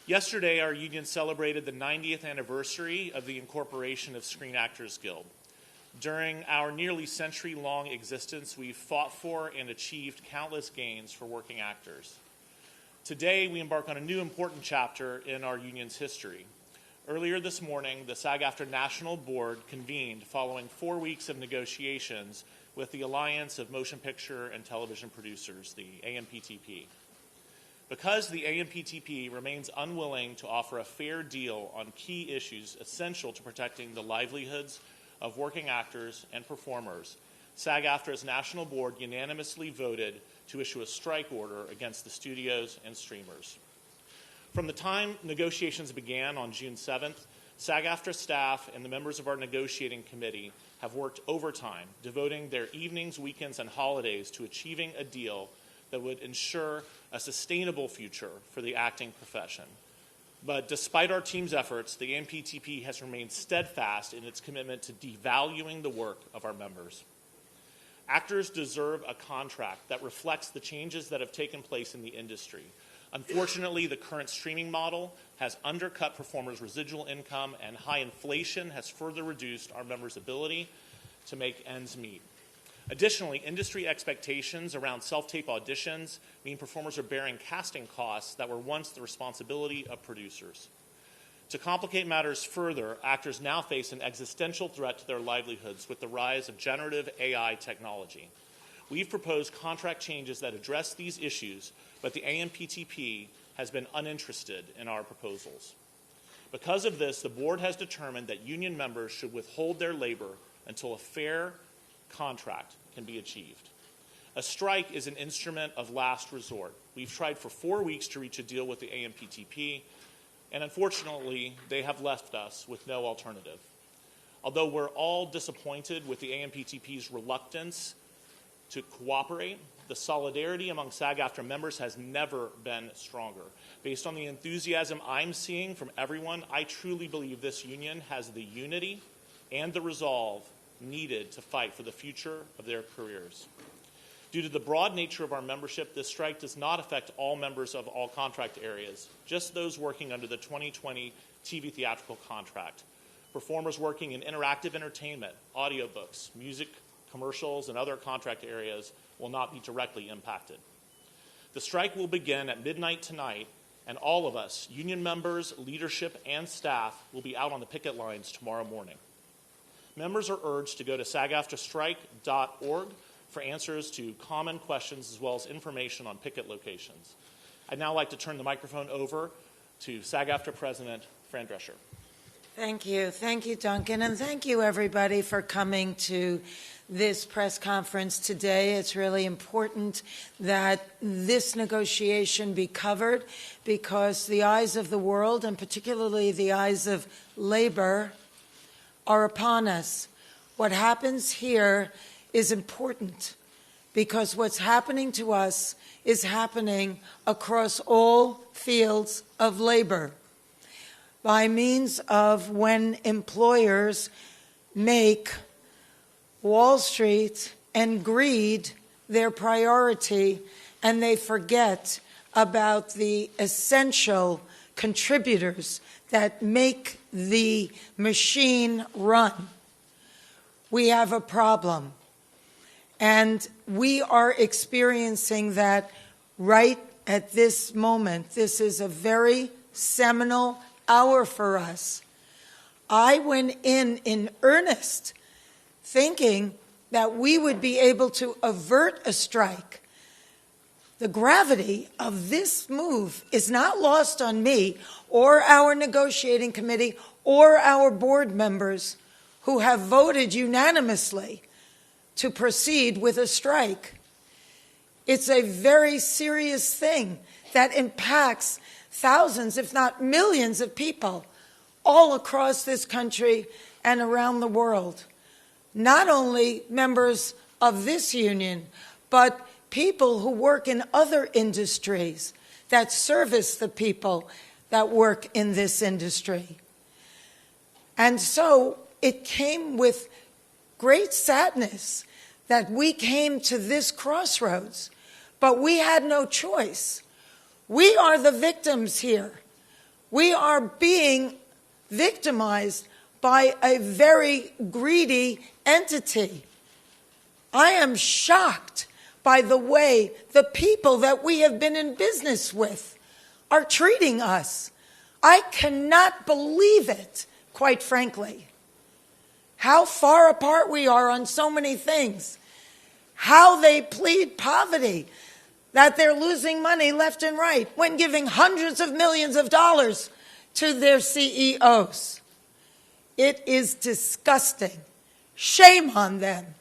Yesterday, our union celebrated the 90th anniversary of the incorporation of Screen Actors Guild. During our nearly century-long existence, we've fought for and achieved countless gains for working actors. Today, we embark on a new important chapter in our union's history. Earlier this morning, the SAG-AFTRA National Board convened following 4 weeks of negotiations with the Alliance of Motion Picture and Television Producers, the AMPTP. Because the AMPTP remains unwilling to offer a fair deal on key issues essential to protecting the livelihoods of working actors and performers, SAG-AFTRA's National Board unanimously voted to issue a strike order against the studios and streamers. From the time negotiations began on June 7th, SAG-AFTRA staff and the members of our negotiating committee have worked overtime, devoting their evenings, weekends, and holidays to achieving a deal that would ensure a sustainable future for the acting profession. But despite our team's efforts, the AMPTP has remained steadfast in its commitment to devaluing the work of our members. Actors deserve a contract that reflects the changes that have taken place in the industry. Unfortunately, the current streaming model has undercut performers' residual income, and high inflation has further reduced our members' ability to make ends meet. Additionally, industry expectations around self-tape auditions mean performers are bearing casting costs that were once the responsibility of producers. To complicate matters further, actors now face an existential threat to their livelihoods with the rise of generative AI technology. We've proposed contract changes that address these issues, but the AMPTP has been uninterested in our proposals. Because of this, the board has determined that union members should withhold their labor until a fair contract can be achieved. A strike is an instrument of last resort. We've tried for 4 weeks to reach a deal with the AMPTP, and unfortunately, they have left us with no alternative. Although we're all disappointed with the AMPTP's reluctance to cooperate, the solidarity among SAG-AFTRA members has never been stronger. Based on the enthusiasm I'm seeing from everyone, I truly believe this union has the unity and the resolve needed to fight for the future of their careers. Due to the broad nature of our membership, this strike does not affect all members of all contract areas, just those working under the 2020 TV theatrical contract. Performers working in interactive entertainment, audiobooks, music, commercials, and other contract areas will not be directly impacted. The strike will begin at midnight tonight, and all of us, union members, leadership, and staff, will be out on the picket lines tomorrow morning. Members are urged to go to sagaftrastrike.org for answers to common questions as well as information on picket locations. I'd now like to turn the microphone over to SAG-AFTRA President Fran Drescher. Thank you. Thank you, Duncan. And thank you, everybody, for coming to this press conference today. It's really important that this negotiation be covered because the eyes of the world, and particularly the eyes of labor, are upon us. What happens here is important because what's happening to us is happening across all fields of labor by means of when employers make Wall Street and greed their priority and they forget about the essential contributors that make the machine run. We have a problem. And we are experiencing that right at this moment. This is a very seminal hour for us. I went in earnest thinking that we would be able to avert a strike. The gravity of this move is not lost on me or our negotiating committee or our board members who have voted unanimously to proceed with a strike. It's a very serious thing that impacts thousands, if not millions of people all across this country and around the world. Not only members of this union, but people who work in other industries that service the people that work in this industry. And so it came with great sadness that we came to this crossroads, but we had no choice. We are the victims here. We are being victimized by a very greedy entity. I am shocked by the way the people that we have been in business with are treating us. I cannot believe it, quite frankly. How far apart we are on so many things. How they plead poverty, that they're losing money left and right when giving hundreds of millions of dollars to their CEOs. It is disgusting. Shame on them.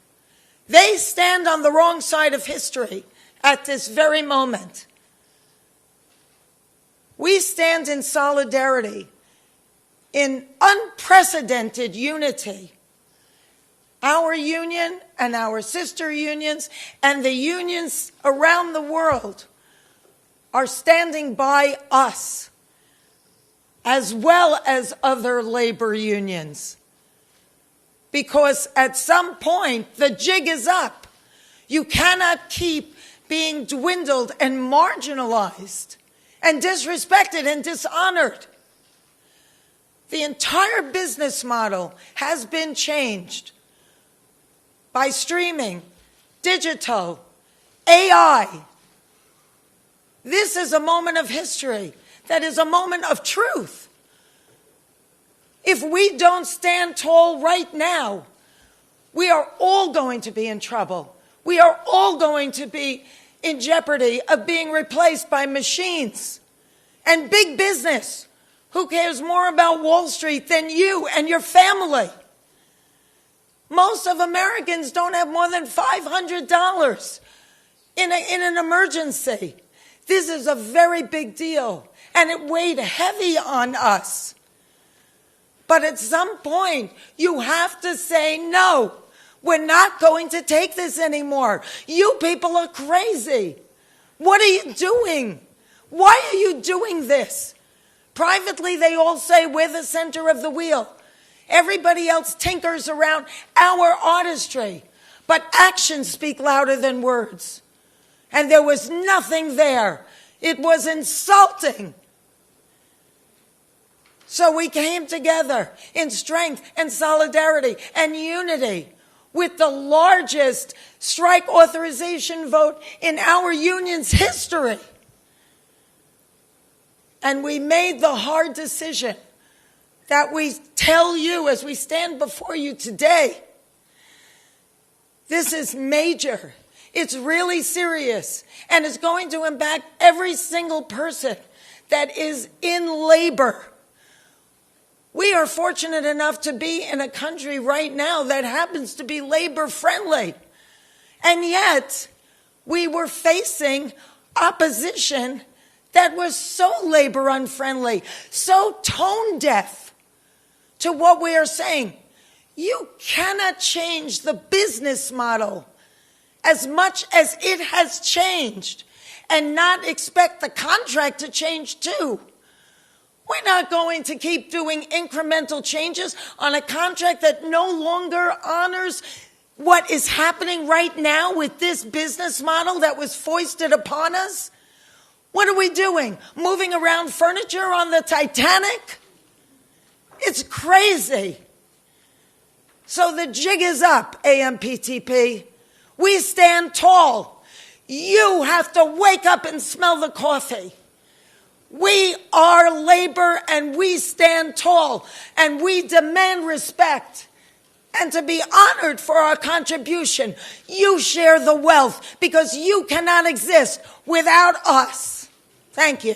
They stand on the wrong side of history at this very moment. We stand in solidarity, in unprecedented unity. Our union and our sister unions and the unions around the world are standing by us, as well as other labor unions. Because at some point, the jig is up. You cannot keep being dwindled and marginalized and disrespected and dishonored. The entire business model has been changed by streaming, digital, AI. This is a moment of history that is a moment of truth. If we don't stand tall right now, we are all going to be in trouble. We are all going to be in jeopardy of being replaced by machines and big business. Who cares more about Wall Street than you and your family? Most of Americans don't have more than $500 in an emergency. This is a very big deal, and it weighed heavy on us. But at some point, you have to say, no, we're not going to take this anymore. You people are crazy. What are you doing? Why are you doing this? Privately, they all say we're the center of the wheel. Everybody else tinkers around our artistry. But actions speak louder than words. And there was nothing there. It was insulting. So we came together in strength and solidarity and unity with the largest strike authorization vote in our union's history. And we made the hard decision that we tell you as we stand before you today. This is major. It's really serious. And it's going to impact every single person that is in labor. We are fortunate enough to be in a country right now that happens to be labor friendly. And yet, we were facing opposition that was so labor unfriendly, so tone deaf to what we are saying. You cannot change the business model as much as it has changed and not expect the contract to change too. We're not going to keep doing incremental changes on a contract that no longer honors what is happening right now with this business model that was foisted upon us. What are we doing? Moving around furniture on the Titanic? It's crazy. So the jig is up, AMPTP. We stand tall. You have to wake up and smell the coffee. We are labor and we stand tall and we demand respect and to be honored for our contribution. You share the wealth because you cannot exist without us. Thank you.